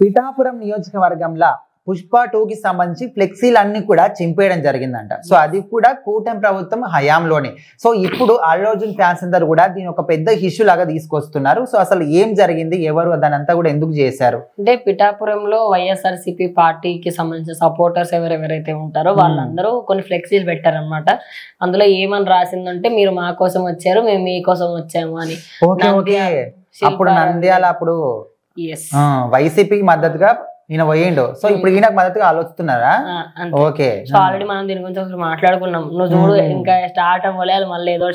పిఠాపురం నియోజకవర్గంలో పుష్ప 2 కి సంబంధించి ఫ్లెక్సీలన్నీ కూడా చింపేయడం జరిగిందంట. సో అది కూడా కూటమి ప్రభుత్వం హయాంలోనే. సో ఇప్పుడు అల్లు అర్జున్ ఫ్యాన్స్ అందరూ కూడా దీని ఒక పెద్ద ఇష్యూ లాగా తీసుకొస్తున్నారు. సో అసలు ఏం జరిగింది, ఎవరు దాని అంతా కూడా ఎందుకు చేశారు అంటే పిఠాపురంలో వైఎస్ఆర్సీపీ పార్టీకి సంబంధించిన సపోర్టర్స్ ఎవరెవరైతే ఉంటారో వాళ్ళందరూ కొన్ని ఫ్లెక్సీలు పెట్టారన్నమాట. అందులో ఏమని రాసిందంటే మీరు మా కోసం వచ్చారు, మేము మీకోసం వచ్చాము అని. అప్పుడు నంద్యాల అప్పుడు వైసీపీకి మద్దతుగా ఈయన పోయిండు. సో ఇప్పుడు ఈయనకు మద్దతుగా ఆలోచిస్తున్నారా? ఓకే. సో ఆల్రెడీ మనం దీని గురించి ఒకసారి మాట్లాడుకున్నాం. నువ్వు చూడు, ఇంకా స్టార్ట్ అవ్వలేదు, మళ్ళీ ఏదో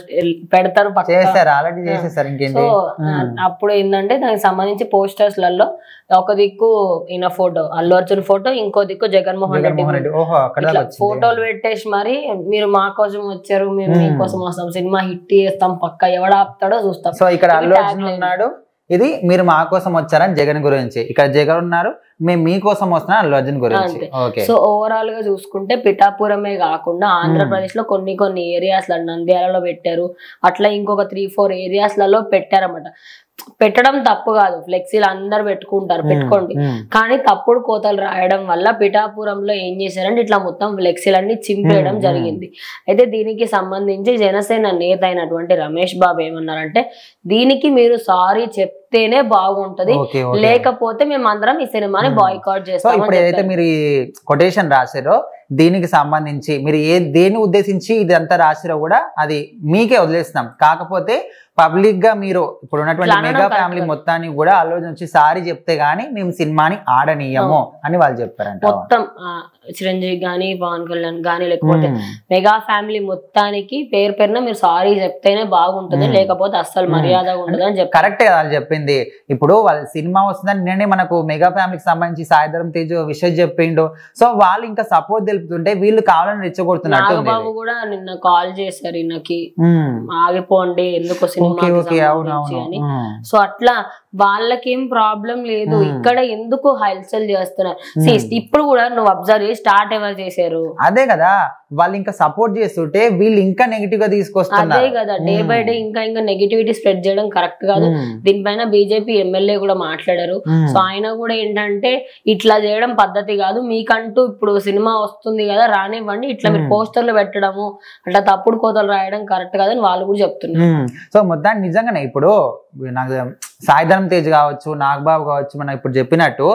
పెడతారు, చేస్తారు, ఆల్రెడీ చేసేసారు. ఇంకేంటి? సో అప్పుడు ఏంటంటే దానికి సంబంధించి పోస్టర్స్ లలో ఒక దిక్కు ఈయన ఫోటో, అల్లు అర్జున్ ఫోటో, ఇంకో దిక్కు జగన్మోహన్ రెడ్డి ఫోటోలు పెట్టేసి మరి మీరు మా కోసం వచ్చారు, మేము మీకోసం వస్తాం, సినిమా హిట్ చేస్తాం, పక్క ఎవడ ఆపుతాడో చూస్తాం. సో ఇక్కడ అల్లు అర్జున్ ఉన్నాడు, ఇది మీరు మా కోసం వచ్చారని జగన్ గురించి, ఇక్కడ జగన్ ఉన్నారు, మేము మీకోసం వస్తున్నాం అల్లు అర్జున్ గురించి. సో ఓవరాల్ గా చూసుకుంటే పిఠాపురమే కాకుండా ఆంధ్రప్రదేశ్ లో కొన్ని ఏరియాస్ నంద్యాలలో పెట్టారు, అట్లా ఇంకొక 3-4 ఏరియాస్ లలో పెట్టారన్నమాట. పెట్టడం తప్పు కాదు, ఫ్లెక్సీలు అందరు పెట్టుకుంటారు, పెట్టుకోండి. కానీ తప్పుడు కోతలు రాయడం వల్ల పిఠాపురంలో ఏం చేశారంటే ఇట్లా మొత్తం ఫ్లెక్సీలన్నీ చింపేయడం జరిగింది. అయితే దీనికి సంబంధించి జనసేన నేత అయినటువంటి రమేష్ బాబు ఏమన్నారంటే దీనికి మీరు సారీ చెప్తేనే బాగుంటది, లేకపోతే మేము అందరం ఈ సినిమాని బాయ్కాట్ చేస్తాం. ఇప్పుడు ఏదైతే మీరు ఈ కొటేషన్ రాశారో దీనికి సంబంధించి మీరు దేన్ని ఉద్దేశించి ఇదంతా రాసిరో కూడా అది మీకే వదిలేస్తున్నాం. కాకపోతే పబ్లిక్ గా మీరు ఇప్పుడు ఉన్నటువంటి మెగా ఫ్యామిలీ మొత్తానికి కూడా అల్లు అర్జున్ వచ్చి సారీ చెప్తే గానీ మేము సినిమాని ఆడనీయము అని వాళ్ళు చెప్పారంట. మొత్తం చిరంజీవి గానీ, పవన్ కళ్యాణ్ గానీ, లేకపోతే మెగా ఫ్యామిలీ మొత్తానికి పేరున మీరు సారీ చెప్తేనే బాగుంటుంది, లేకపోతే అస్సలు మర్యాద ఉండదు అని చెప్పి. కరెక్టే కదా వాళ్ళు చెప్పింది. ఇప్పుడు వాళ్ళ సినిమా వస్తుందని నిన్నే మనకు మెగా ఫ్యామిలీకి సంబంధించి సాయిధరం తేజ్ విషయం చెప్పిండు. సో వాళ్ళు ఇంకా సపోర్ట్ తెలుపుతుంటే వీళ్ళు కావాలని రెచ్చగొడుతున్నారు. నాగబాబు కూడా నిన్న కాల్ చేశారు ఈయనకి, ఆగిపోండి ఎందుకు సినిమా. సో అట్లా వాళ్ళకేం ప్రాబ్లం లేదు, ఇక్కడ ఎందుకు హల్చల్ చేస్తున్నారు. ఇప్పుడు కూడా నువ్వు అబ్జర్వ్ చేసి స్టార్ట్ ఎవరు చేశారు? అదే కదా, వాళ్ళు ఇంకా సపోర్ట్ చేస్తుంటే వీళ్ళు ఇంకా నెగిటివ్ గా తీసుకొస్తున్నారు. అదే కదా, డే బై డే ఇంకా నెగిటివిటీ స్ప్రెడ్ చేయడం కరెక్ట్ కాదు. దీనిపైన బీజేపీ ఎమ్మెల్యే కూడా మాట్లాడారు. సో ఆయన కూడా ఏంటంటే ఇట్లా చేయడం పద్ధతి కాదు, మీకంటూ ఇప్పుడు సినిమా వస్తుంది కదా రానివ్వండి, ఇట్లా మీరు పోస్టర్లు పెట్టడము అట్లా తప్పుడు కోతలు రాయడం కరెక్ట్ కాదని వాళ్ళు కూడా చెప్తున్నారు. సో మొత్తానికి నిజంగానే ఇప్పుడు నాకు సాయిధరం తేజ్ కావచ్చు, నాగబాబు కావచ్చు, మనం ఇప్పుడు చెప్పినట్టు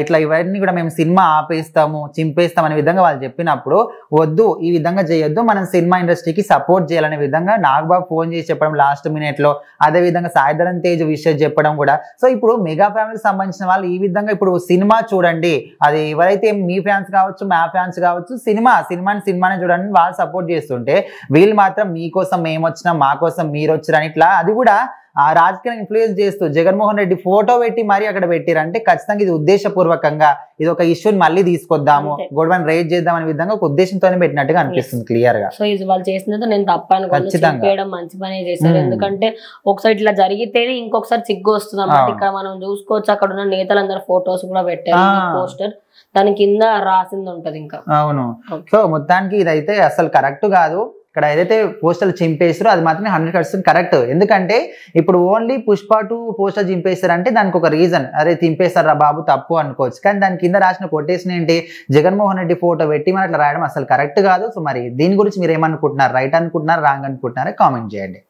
ఇట్లా ఇవన్నీ కూడా మేము సినిమా ఆపేస్తాము, చింపేస్తాం అనే విధంగా వాళ్ళు చెప్పినప్పుడు వద్దు, ఈ విధంగా చేయొద్దు, మనం సినిమా ఇండస్ట్రీకి సపోర్ట్ చేయాలనే విధంగా నాగబాబు ఫోన్ చేసి చెప్పడం లాస్ట్ మినిట్ లో, అదే విధంగా సాయిధరం తేజ్ విషయం చెప్పడం కూడా. సో ఇప్పుడు మెగా ఫ్యామిలీకి సంబంధించిన వాళ్ళు ఈ విధంగా ఇప్పుడు సినిమా చూడండి, అది ఎవరైతే మీ ఫ్యాన్స్ కావచ్చు, మా ఫ్యాన్స్ కావచ్చు, సినిమాని చూడండి వాళ్ళు సపోర్ట్ చేస్తుంటే వీళ్ళు మాత్రం మీకోసం మేము వచ్చినాం, మా కోసం మీరు వచ్చారని ఇట్లా అది కూడా ఆ రాజకీయ ఇన్ఫ్లుయెన్స్ చేస్తూ జగన్మోహన్ రెడ్డి ఫోటో పెట్టి మరీ అక్కడ పెట్టారంటే ఖచ్చితంగా ఇది ఉద్దేశపూర్వకంగా ఇది ఒక ఇష్యూని మళ్ళీ తీసుకొద్దాము, గొడవని రైజ్ చేద్దాం అనే విధంగా ఒక ఉద్దేశంతోనే పెట్టినట్టుగా అనిపిస్తుంది క్లియర్ గా. సో ఇది వాళ్ళు చేసినందుకు నేను తప్పాను, ఖచ్చితంగా మంచి పనే చేశారు. ఎందుకంటే ఒకసారి ఇట్లా జరిగితేనే ఇంకొకసారి సిగ్గు వస్తుంది అన్నమాట. ఇక్కడ మనం చూసుకోవచ్చు, అక్కడ ఉన్న నేతలందరూ ఫొటోస్ కూడా పెట్టారు, పోస్టర్ దాని కింద రాసింది ఉంటది ఇంకా. అవును. సో మొత్తానికి ఇదైతే అసలు కరెక్ట్ కాదు. ఇక్కడ ఏదైతే పోస్టర్లు చింపేస్తారో అది మాత్రమే 100% కరెక్ట్. ఎందుకంటే ఇప్పుడు ఓన్లీ పుష్ప 2 పోస్టర్ చింపేస్తారంటే దానికి ఒక రీజన్, అరే చింపేస్తారా బాబు తప్పు అనుకోవచ్చు. కానీ దాని కింద రాసిన కొటేషన్ ఏంటి, జగన్మోహన్ రెడ్డి ఫోటో పెట్టి మరి అట్లా రాయడం అసలు కరెక్ట్ కాదు. సో మరి దీని గురించి మీరు ఏమనుకుంటున్నారు, రైట్ అనుకుంటున్నారా రాంగ్ అనుకుంటున్నారా కామెంట్ చేయండి.